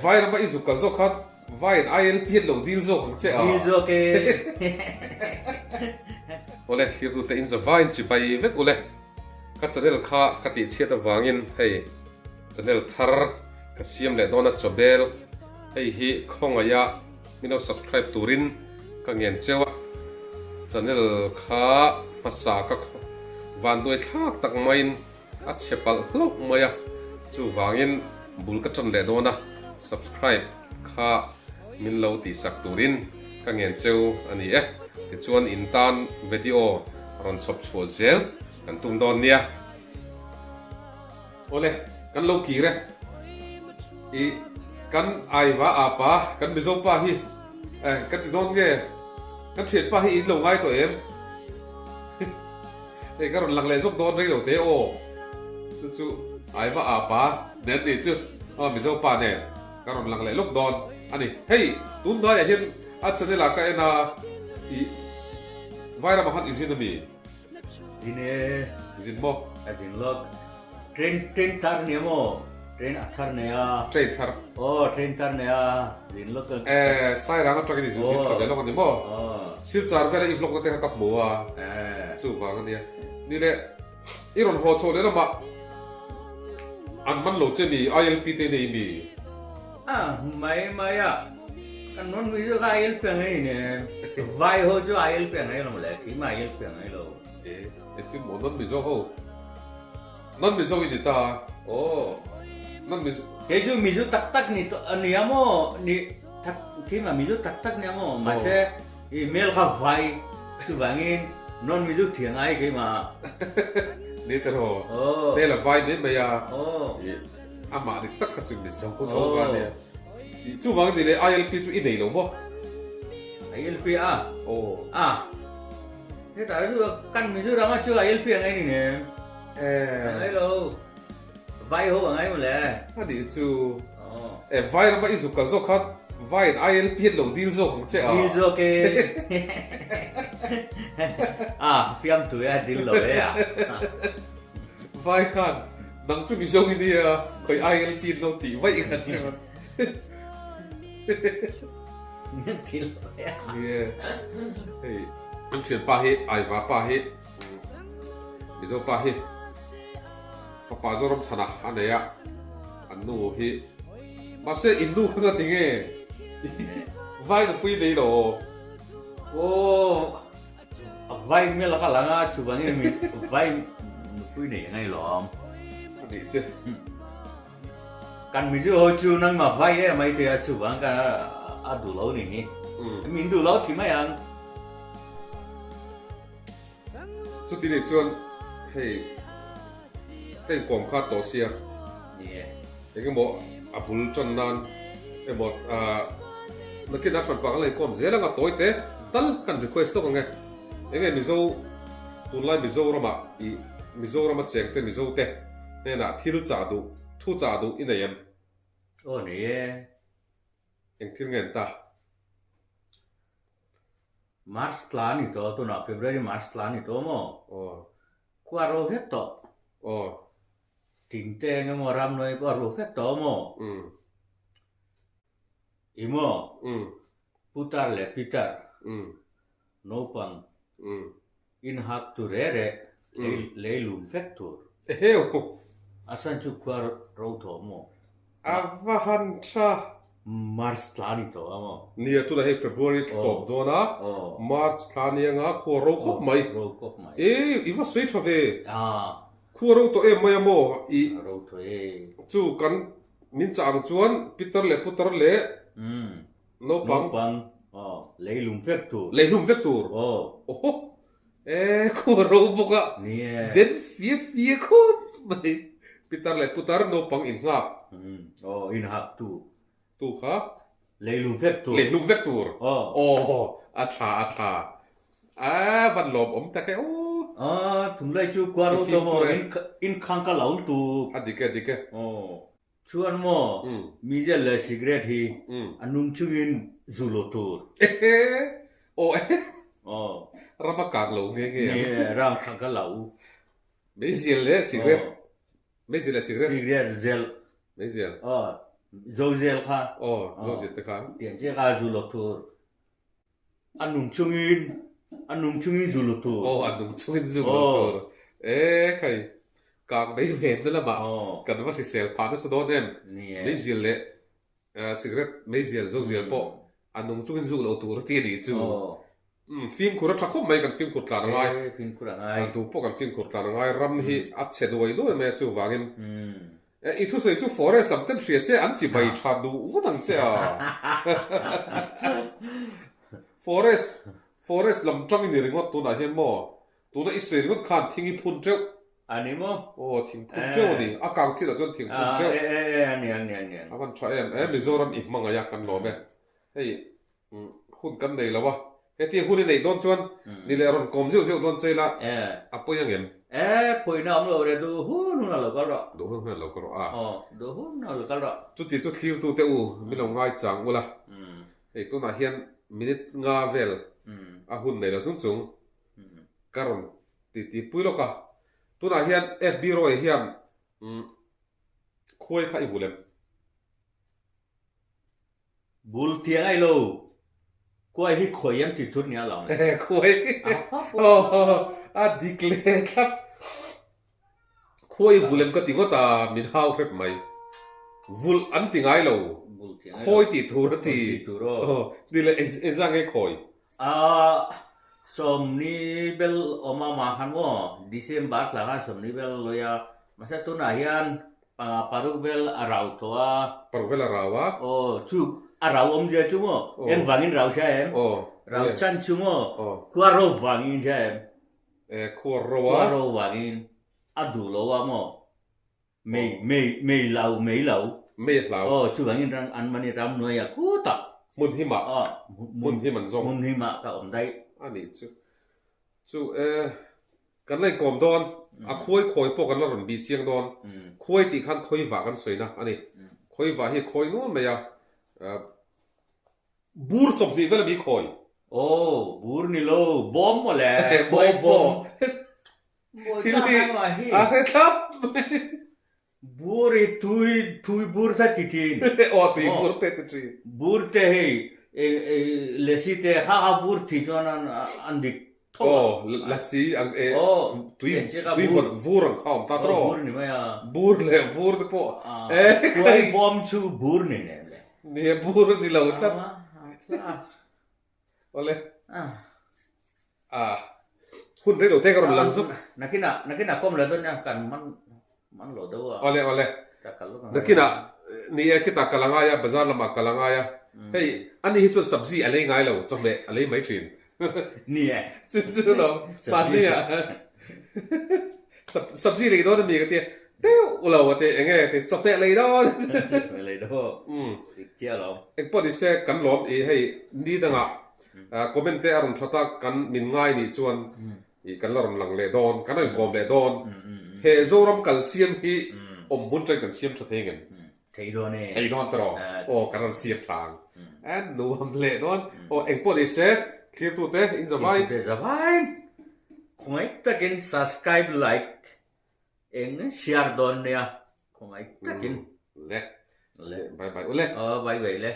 vai ra mai zukal zo khat vai ILP lo deal zo khang che a deal zo ke ole thir tu te in zo vai chi bai vek ole ka channel kha ka ti chiat awangin hei channel thar ka siam le dona chobel hei hi khongaya mino subscribe turin ka ngen chewa channel kha pasa ka van doi thak tak main a chepal hlok maya chu wangin bul ka chan le dona subscribe kha min lo ti sak turin ka ngen cheu ani e ti chuan in tan video ron chop chho zel kan tum don nia ole kan lo ki re i kan ai wa apa kan mizo pa hi kan ti don ge kan thiet pa hi lo ngai to em e ka ron lang le zok don re lo te o chu ai wa apa ne ti chu mizo pa ne ka ron lang le lok don ani hey tun da ya hin a chane la ka ena i vaira mahan izin mi dine izin mo ajin lok train tar ne mo train athar ne ya train thar train tar ne ya din lok sai rang atrak ni zu sin thar lo ni mo sil char vela i vlog te ka kap mo a chu wa ga ni ni le iron ho cho le na ma an man lo che ni ILP te nei mi mai ya kan non mi jo ka IL pe ngai ne vai ho jo IL pe ngai lo le ki ma IL pe ngai lo e tu mo non mi zo ho non mi zo ni ta non mi zo ke jo mi jo tak ni to ni amo ni tak ki ma mi jo tak ni amo ma se email ka vai tu bangin non mi jo thiang ai ke ma ni ta ho te la vai me ya ama dik tak kha chu mi zo ko cho ga ne chu wang ni le ILP chu i nei lo mo ILP thế tại vì căn mình chưa đóng chưa ILP ngay này nè ngay đâu vay hô ngay mà lẽ đi chu vai ra mai zukal zo khat vai ILP lo deal zo khang che a deal zo ke phim tuổi deal lo đấy vai khan nang chu mi zo ni dia khoi ILP lo ti vai khan chu deal lo đấy hey anh chuyện pa he ai va pa he mi zo pa he fa pa zo rom sana ane ya anu he ma se indu khanga tinge vai no pui dei lo vai me la kala nga chu bang mi vai pui nei ngay lo ani che kan mi zo chu nang ma vai e mai te chu bang ka a du lo ni min du lo thì mấy anh chút tí này chuan hey cái quảng khát tổ xia cái bộ apple chân nan cái bộ nó cái nát phần bằng lại com dễ là ngắt tối thế tal cần request đó nghe cái mi zo tuần lai mi zo rama mi zo rama check te mi zo te nên là thil trả đủ thu trả đủ in này em nè em thil nghe ta March tlani to na February March tlani to mo qua ro phép to ting te nga mo ram noi qua ro phép to mo imo putar le pitar no pang in hak tu re le lum factor asan chu qua ro to mo avahan tra March tlani to amo nia tu la he February top dona March tlani nga kho ro khop mai iwa sweet have kho ro to e mai mo I ro to chu kan min chang chuan Peter le putar le no pang leilum vector kho ro boka den fie kho mai Peter le putar no pang in nga in hak tu ha leilum vector atha van lom ta cái thùng lai chu qua ro to mo in khang ka laun tu adike chuan mo mi je le cigarette hi anum chungin zulotur rama kak lo nge ram khang ka lau me ziel le cigarette cigarette gel me ziel Zozel kha zo zit te kha tiền che ga zulutur anung chungin zulutur anung chungin zu kai kang dei ven la ba kan va sel pa na so don em nei zil le cigarette mei zil zo zil po anung chungin zu lo tur ti ni chu film khura thakho mai kan film khur tla ngai film khura ngai tu po kan film khur tla ngai ram hi at che doi do me chu wangin i thu sei chu forest lam ten hria se an chi bai tha du u dang che a forest lam tang ni ringot tu na hian mo tu na israel ringot khan thingi phun treu ani mo thing phun treu ni a kang chi la chon thing phun treu ani aban tha em mizoram i manga ya kan lo me hei hun kan nei lawa heti hun nei don chon ni le ron kom jiu don cheila apo yang em poi na am lo re du hun na lo ka ro do hun lo ka ro a do hun na lo ka ro chu ti chu thlir tu te u mi lo ngai chang ula hei tu na hian minute nga vel a hun nei lo chung karon ti pui lo ka tu na hian fb roi hiam khoi kha i vulem bul tiang ai lo khoi hi khoi yam ti thur nia law khoi a dikle kha khoi vulem ka ti ta min hau rep mai vul an ti ngai lo khoi ti thur ti turo dile ezang e khoi som ni bel oma ma han mo December la ha som ni bel loya masa tu na hian paru bel arau toa paru bel arawa chu arau om je chu mo en wangin rau sha em rau chan chu mo kwa ro wangin ja em kwa ro wangin adu lo wa mo mei lau chu wangin ran an mani ram noi ya ku ta mun himan zong mun hima ka om dai ani chu kan lai kom don a khoi po kan la ron bi chiang don khoi ti khan khoi wa kan soina ani khoi wa hi khoi nu me ya bur som ni vel bi khoi bur ni lo bom mo le bom hilmi a he tap bur tui bur tha titin tui bur te ti bur te hei lesi te ha bur thi chon an dik lasi ang tui vur ang kham ta tro bur ni ma ya bur le vur te po kai bom chu bur ni ne ni bur ni lo tap ole hun re lo te ka ron lang su nakina kom la don ya kan man lo do ole nakina ni kita kalangaya bazar lama kalangaya hey ani hi chu sabzi alei ngai lo chome alei mai thin ni chu lo pa ni ya sabzi le do mi ka te ulo wa te enge te chome le do chia lo ek po di se kan lom e hey ni danga comment te aron thata kan min ngai ni chuan i kan laron lang le don kan ai gom le don he zoram calcium hi mun trai kan siam tha thegen thei don tro kan siam thang and no am le don eng po di se clear tu te in zawai khoi takin subscribe like eng share don ne khoi takin le bye bye ule bye bye le